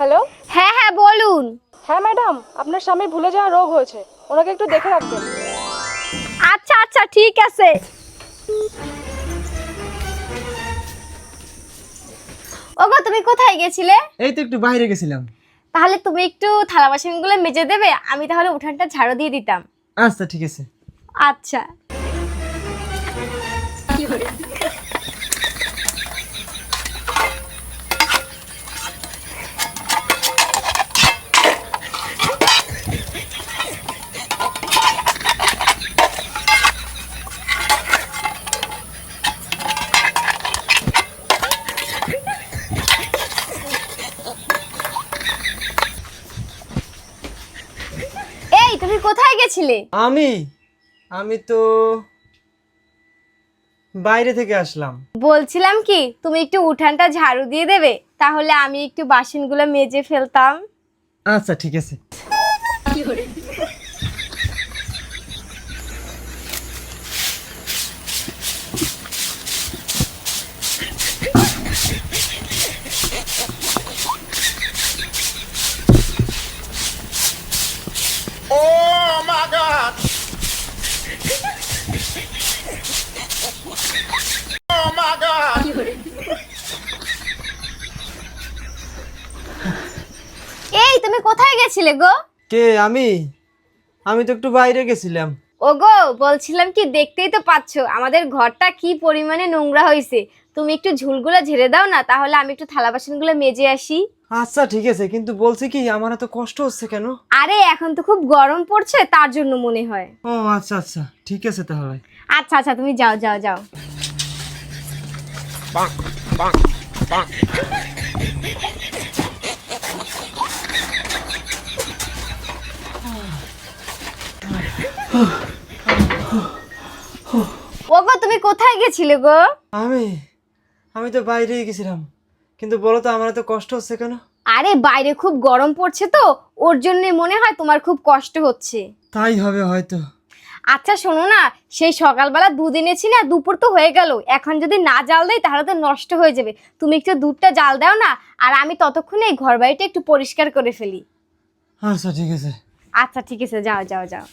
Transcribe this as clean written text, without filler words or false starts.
Hello. হ্যাঁ হ্যাঁ বলুন। হ্যাঁ ম্যাডাম, আপনার স্বামীর ভুলে যাওয়া রোগ হয়েছে, ওনাকে একটু দেখে রাখবেন। আচ্ছা আচ্ছা ঠিক আছে। ওগো তুমি কোথায় গেছিলে? এই তো একটু বাইরে গেছিলাম। তাহলে তুমি একটু থালা বাসনগুলো মেজে দেবে, আমি তাহলে উঠানটা ঝাড়ু দিয়ে দিতাম। আচ্ছা ঠিক আছে। আচ্ছা। এই তুমি কোথায় গেছিলে? আমি আমি তো বাইরে থেকে আসলাম। বলছিলাম কি তুমি একটু উঠানটা ঝাড়ু দিয়ে দেবে, তাহলে আমি একটু বাসনগুলো মেজে ফেলতাম। আচ্ছা ঠিক আছে। Oh my God! Oh my God! এই তুমি কোথায় গেছিলে গো? কে? আমি আমি তো একটু বাইরে গেছিলাম। ওগো বলছিলাম কি, দেখতেই তো পাচ্ছো আমাদের ঘরটা কি পরিমাণে নোংরা হয়েছে। তুমি একটু ঝুলগুলো ঝেড়ে দাও না, তাহলে আমি একটু থালা বাসনগুলো মেজে আসি। আচ্ছা ঠিক আছে, কিন্তু বলছি কি আমার এত কষ্ট হচ্ছে কেন? আরে এখন তো খুব গরম পড়ছে, তার জন্য মনে হয়। ও আচ্ছা আচ্ছা ঠিক আছে তাহলে। আচ্ছা আচ্ছা তুমি যাও যাও যাও। Bonk, bonk, bonk. ওগো তুমি কোথায় গেছিলে গো? আমি আমি তো বাইরেই গেছিলাম, কিন্তু বলো তো আমার এত কষ্ট হচ্ছে কেন? আরে বাইরে খুব গরম পড়ছে তো, ওর জন্য মনে হয় তোমার খুব কষ্ট হচ্ছে। তাই হবে হয়তো। আচ্ছা শোনো না, সেই সকালবেলা দুধ এনেছি না, দুপুর তো হয়ে গেল, এখন যদি না জাল দেই তাহলে তো নষ্ট হয়ে যাবে। তুমি একটু দুধটা জাল দাও না, আর আমি ততক্ষণে এই ঘর বাড়িটা একটু পরিষ্কার করে ফেলি। আচ্ছা ঠিক আছে। আচ্ছা ঠিক আছে, যাও যাও যাও।